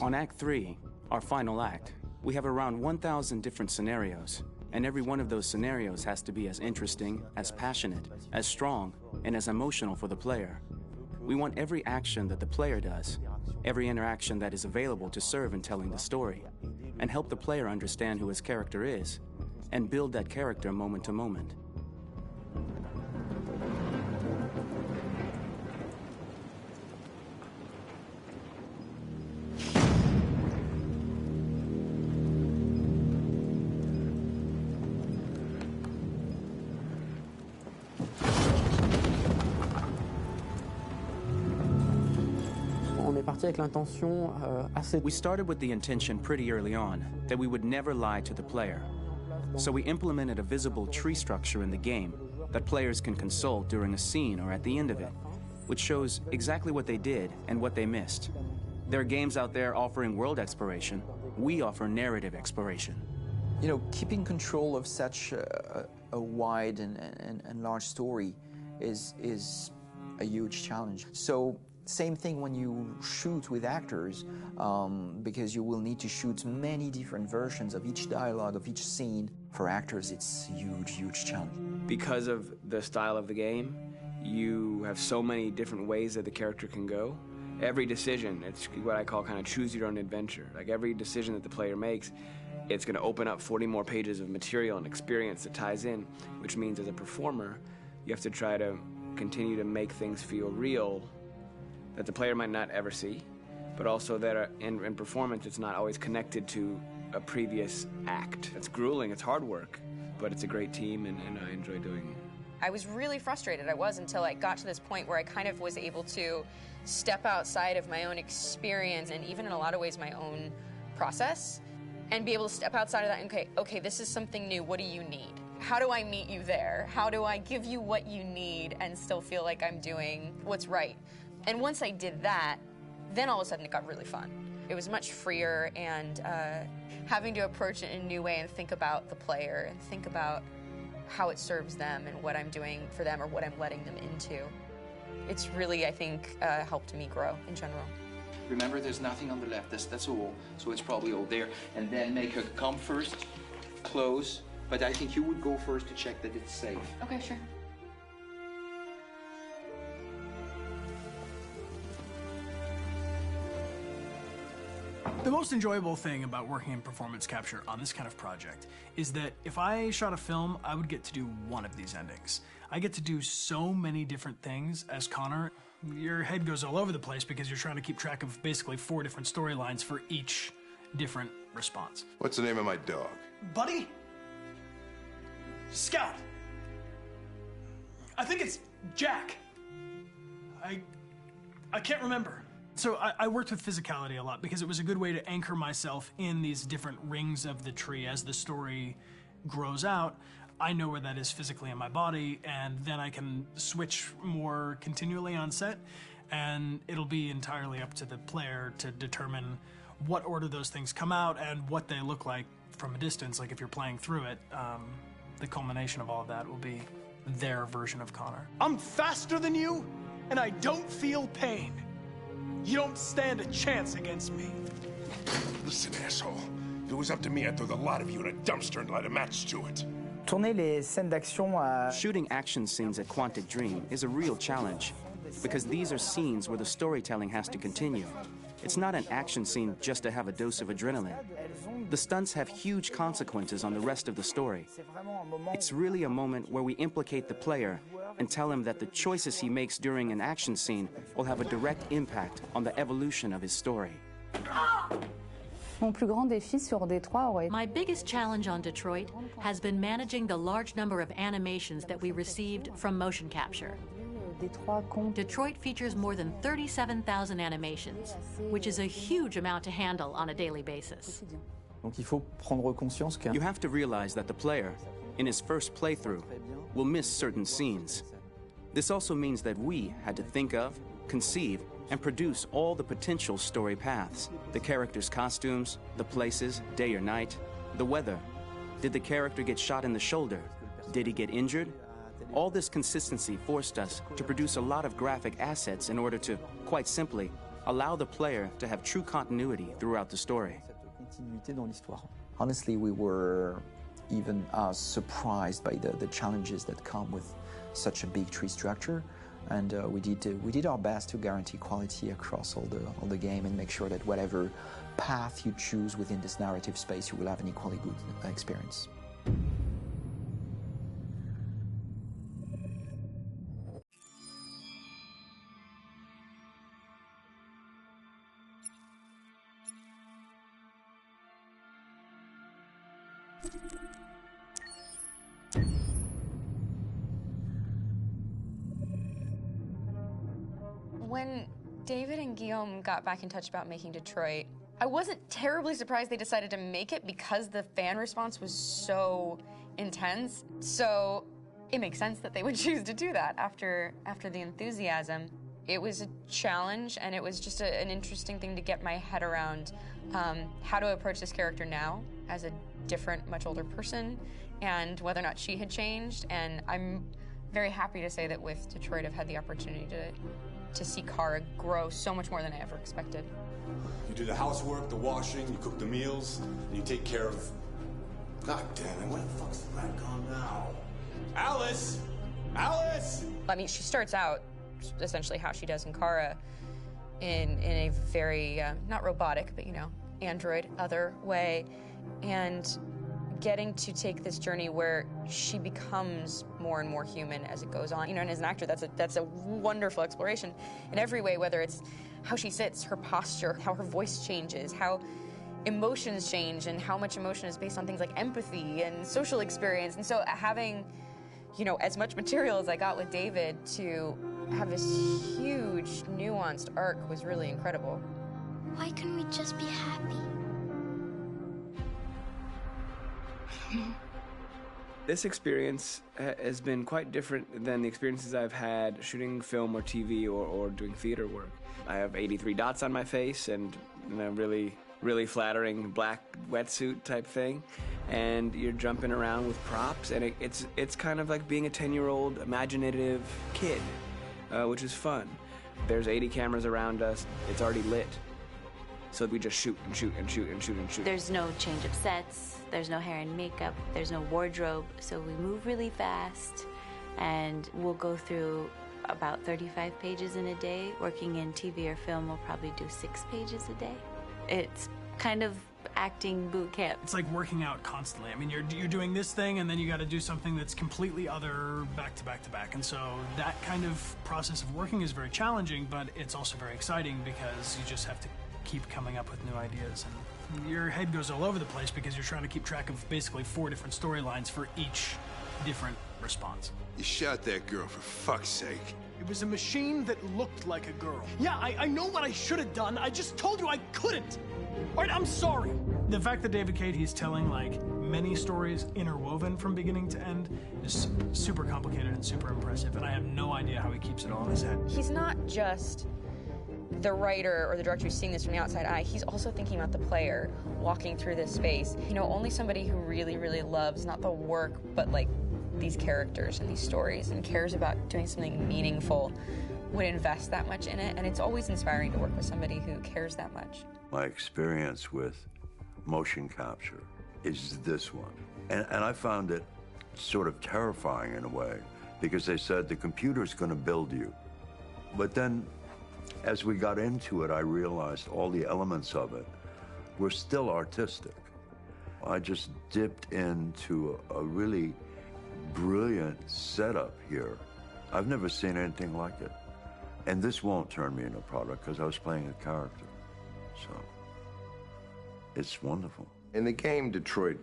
Speaker 9: On Act 3, our final act, we have around 1,000 different scenarios. And every one of those scenarios has to be as interesting, as passionate, as strong, and as emotional for the player. We want every action that the player does, every interaction that is available to serve in telling the story, and help the player understand who his character is, and build that character moment to moment. We started with the intention pretty early on that we would never lie to the player. So we implemented a visible tree structure in the game that players can consult during a scene or at the end of it, which shows exactly what they did and what they missed. There are games out there offering world exploration. We offer narrative exploration.
Speaker 2: You know, keeping control of such a wide and large story is a huge challenge. So same thing when you shoot with actors, because you will need to shoot many different versions of each dialogue, of each scene. For actors, it's a huge, huge challenge.
Speaker 11: Because of the style of the game, you have so many different ways that the character can go. Every decision, it's what I call kind of choose your own adventure. Like every decision that the player makes, it's going to open up 40 more pages of material and experience that ties in, which means as a performer, you have to try to continue to make things feel real that the player might not ever see, but also that in performance it's not always connected to a previous act. It's grueling, it's hard work, but it's a great team and I enjoy doing it.
Speaker 18: I was really frustrated, until I got to this point where I kind of was able to step outside of my own experience and even in a lot of ways my own process and be able to step outside of that and okay, this is something new, what do you need? How do I meet you there? How do I give you what you need and still feel like I'm doing what's right? And once I did that, then all of a sudden it got really fun. It was much freer, and having to approach it in a new way and think about the player and think about how it serves them and what I'm doing for them or what I'm letting them into. It's really, I think, helped me grow in general.
Speaker 2: Remember, there's nothing on the left. That's all. So it's probably all there. And then make her come first, close. But I think you would go first to check that it's safe.
Speaker 18: Okay, sure.
Speaker 4: The most enjoyable thing about working in performance capture on this kind of project is that if I shot a film, I would get to do one of these endings. I get to do so many different things as Connor. Your head goes all over the place because you're trying to keep track of basically 4 different storylines for each different response.
Speaker 21: What's the name of my dog?
Speaker 4: Buddy? Scout. I think it's Jack. I can't remember. So I worked with physicality a lot because it was a good way to anchor myself in these different rings of the tree. As the story grows out, I know where that is physically in my body, and then I can switch more continually on set, and it'll be entirely up to the player to determine what order those things come out and what they look like from a distance. Like if you're playing through it, the culmination of all of that will be their version of Connor.
Speaker 19: I'm faster than you, and I don't feel pain. You don't stand a chance against me.
Speaker 7: Listen, asshole. If it was up to me, I'd throw the lot of you in a dumpster and light a match to it.
Speaker 9: Shooting action scenes at Quantic Dream is a real challenge, because these are scenes where the storytelling has to continue. It's not an action scene just to have a dose of adrenaline. The stunts have huge consequences on the rest of the story. It's really a moment where we implicate the player and tell him that the choices he makes during an action scene will have a direct impact on the evolution of his story.
Speaker 13: My biggest challenge on Detroit has been managing the large number of animations that we received from motion capture. Detroit features more than 37,000 animations, which is a huge amount to handle on a daily basis.
Speaker 9: You have to realize that the player, in his first playthrough, will miss certain scenes. This also means that we had to think of, conceive, and produce all the potential story paths. The characters' costumes, the places, day or night, the weather. Did the character get shot in the shoulder? Did he get injured? All this consistency forced us to produce a lot of graphic assets in order to, quite simply, allow the player to have true continuity throughout the story.
Speaker 23: Honestly, we were even surprised by the challenges that come with such a big tree structure, and we did our best to guarantee quality across all the game and make sure that whatever path you choose within this narrative space, you will have an equally good experience.
Speaker 18: When David and Guillaume got back in touch about making Detroit, I wasn't terribly surprised they decided to make it because the fan response was so intense. So it makes sense that they would choose to do that after the enthusiasm. It was a challenge, and it was just an interesting thing to get my head around how to approach this character now as a different, much older person, and whether or not she had changed. And I'm very happy to say that with Detroit, I've had the opportunity to see Kara grow so much more than I ever expected.
Speaker 24: You do the housework, the washing, you cook the meals, and you take care of... God damn it, where the fuck's the rat gone now? Alice! Alice!
Speaker 18: I mean, she starts out essentially how she does in Kara in a very, not robotic, but, you know, android, other way, and getting to take this journey where she becomes more and more human as it goes on. You know, and as an actor, that's a wonderful exploration in every way, whether it's how she sits, her posture, how her voice changes, how emotions change, and how much emotion is based on things like empathy and social experience. And so having, you know, as much material as I got with David to have this huge, nuanced arc was really incredible.
Speaker 22: Why couldn't we just be happy?
Speaker 11: This experience has been quite different than the experiences I've had shooting film or TV or doing theater work. I have 83 dots on my face and a really flattering black wetsuit type thing, and you're jumping around with props, and it's kind of like being a 10-year-old imaginative kid, which is fun. There's 80 cameras around us. It's already lit. So we just shoot and shoot and shoot and shoot and shoot.
Speaker 3: There's no change of sets, there's no hair and makeup, there's no wardrobe, so we move really fast, and we'll go through about 35 pages in a day. Working in TV or film, we'll probably do 6 pages a day. It's kind of acting boot camp.
Speaker 4: It's like working out constantly. I mean, you're doing this thing, and then you got to do something that's completely other back to back to back. And so that kind of process of working is very challenging, but it's also very exciting because you just have to keep coming up with new ideas, and your head goes all over the place because you're trying to keep track of basically 4 different storylines for each different response.
Speaker 7: You shot that girl, for fuck's sake.
Speaker 4: was a machine that looked like a girl. Yeah, I know what I should have done. I just told you I couldn't. All right, I'm sorry. The fact that David Cage, he's telling like many stories interwoven from beginning to end is super complicated and super impressive, and I have no idea how he keeps it all in his head.
Speaker 18: He's not just the writer or the director who's seeing this from the outside eye. He's also thinking about the player walking through this space. You know, only somebody who really, really loves not the work, but like these characters and these stories and cares about doing something meaningful would invest that much in it. And it's always inspiring to work with somebody who cares that much.
Speaker 1: My experience with motion capture is this one. And I found it sort of terrifying in a way, because they said the computer's going to build you. But then, as we got into it, I realized all the elements of it were still artistic. I just dipped into a really brilliant setup here. I've never seen anything like it. And this won't turn me into a product because I was playing a character. So, it's wonderful.
Speaker 7: In the game, Detroit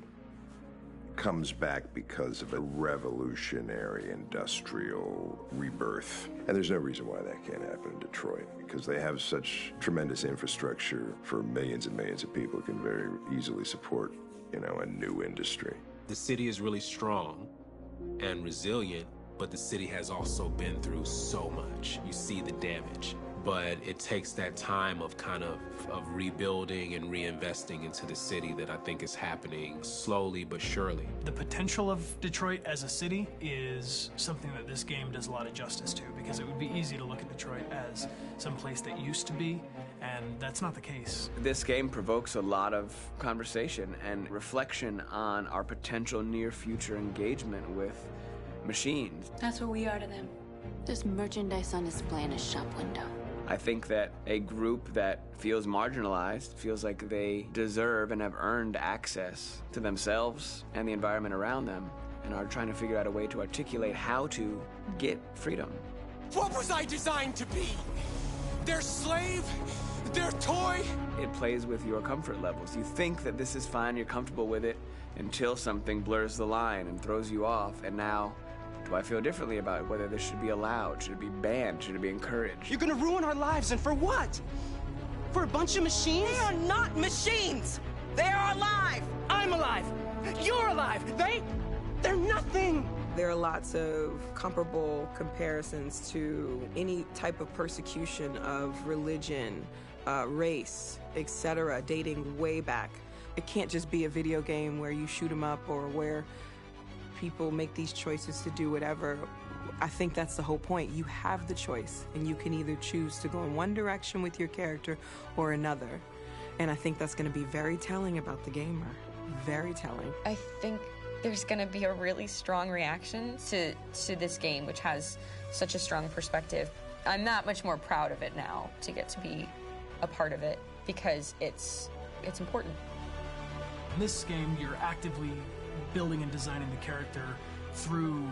Speaker 7: comes back because of a revolutionary industrial rebirth. And there's no reason why that can't happen in Detroit, because they have such tremendous infrastructure for millions and millions of people who can very easily support, you know, a new industry.
Speaker 6: The city is really strong and resilient, but the city has also been through so much. You see the damage. But it takes that time of kind of rebuilding and reinvesting into the city that I think is happening slowly but surely.
Speaker 4: The potential of Detroit as a city is something that this game does a lot of justice to, because it would be easy to look at Detroit as some place that used to be, and that's not the case.
Speaker 11: This game provokes a lot of conversation and reflection on our potential near-future engagement with machines.
Speaker 3: That's what we are to them. There's merchandise on display in a shop window.
Speaker 11: I think that a group that feels marginalized, feels like they deserve and have earned access to themselves and the environment around them, and are trying to figure out a way to articulate how to get freedom.
Speaker 19: What was I designed to be? Their slave? Their toy?
Speaker 11: It plays with your comfort levels. You think that this is fine, you're comfortable with it, until something blurs the line and throws you off, and now do I feel differently about whether this should be allowed? Should it be banned? Should it be encouraged?
Speaker 19: You're gonna ruin our lives, and for what? For a bunch of machines?
Speaker 10: They are not machines! They are alive!
Speaker 19: I'm alive! You're alive! They're nothing!
Speaker 10: There are lots of comparable comparisons to any type of persecution of religion, race, etc., dating way back. It can't just be a video game where you shoot 'em up or where people make these choices to do whatever. I think that's the whole point. You have the choice, and you can either choose to go in one direction with your character or another. And I think that's going to be very telling about the gamer. Very telling.
Speaker 18: I think there's going to be a really strong reaction to this game, which has such a strong perspective. I'm that much more proud of it now to get to be a part of it, because it's important.
Speaker 4: In this game, you're actively building and designing the character through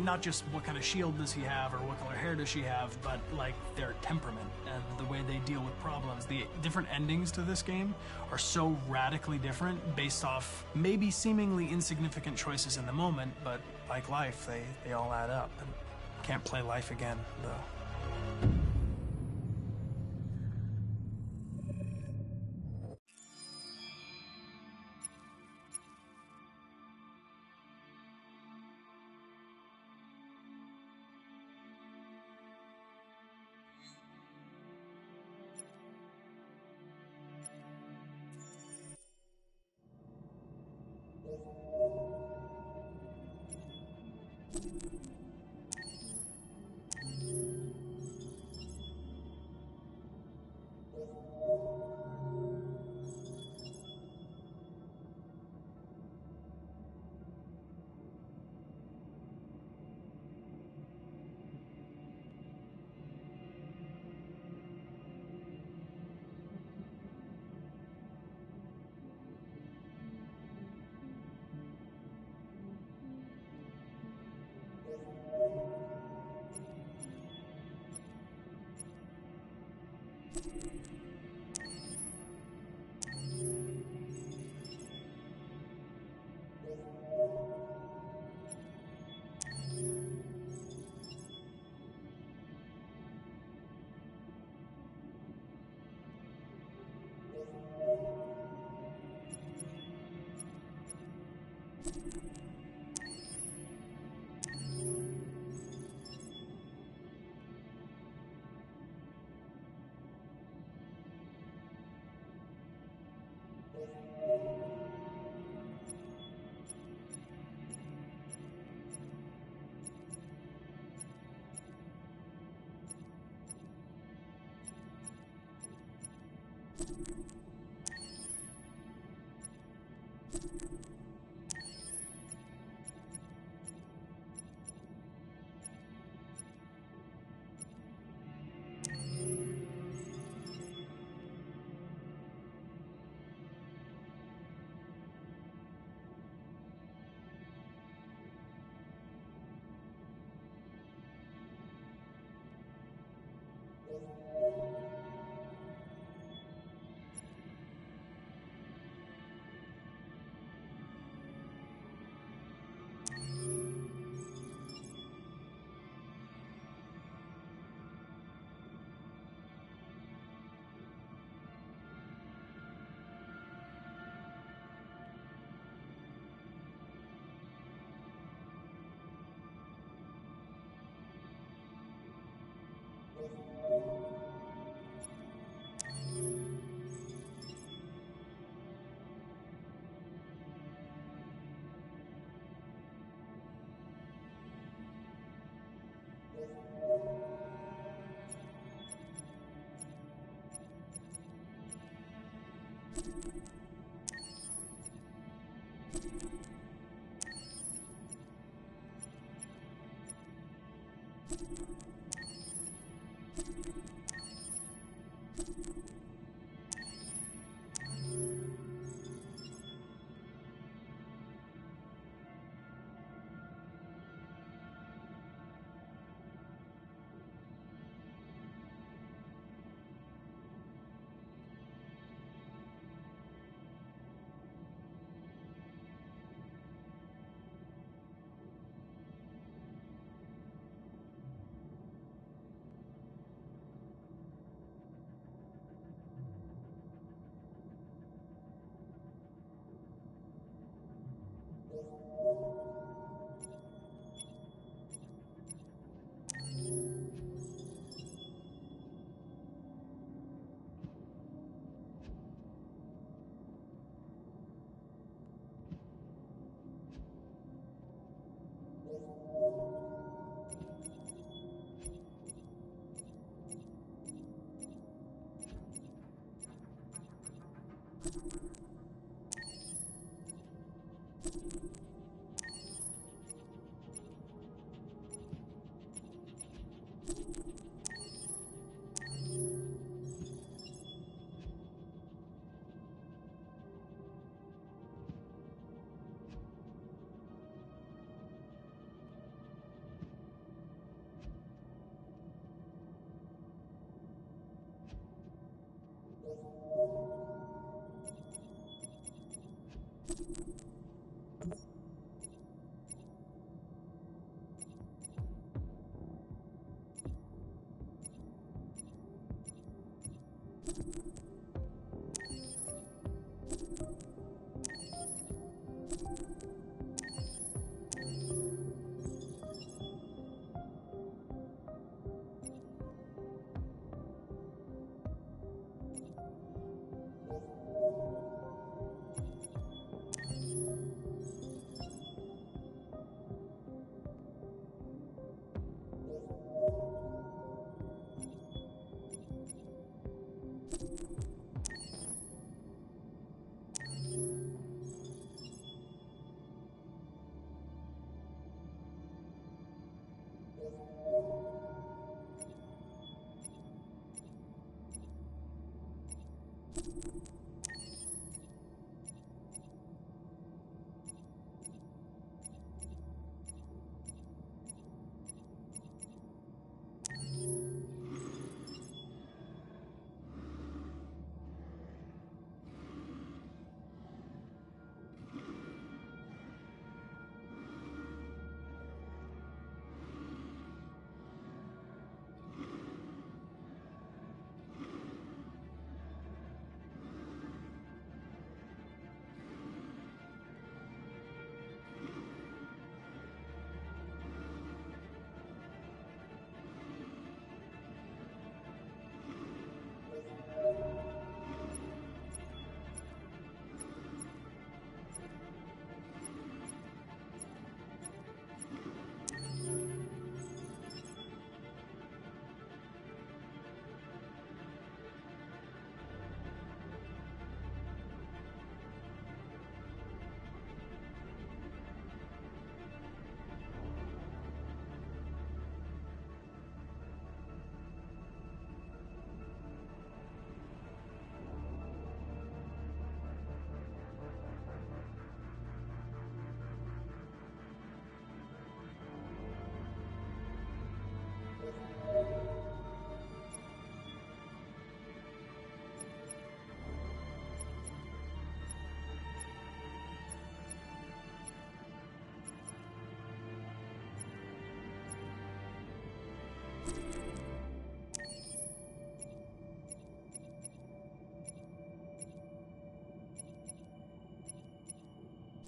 Speaker 4: not just what kind of shield does he have or what color hair does she have, but like their temperament and the way they deal with problems. The different endings to this game are so radically different based off maybe seemingly insignificant choices in the moment, but like life, they all add up. And can't play life again, though.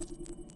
Speaker 2: you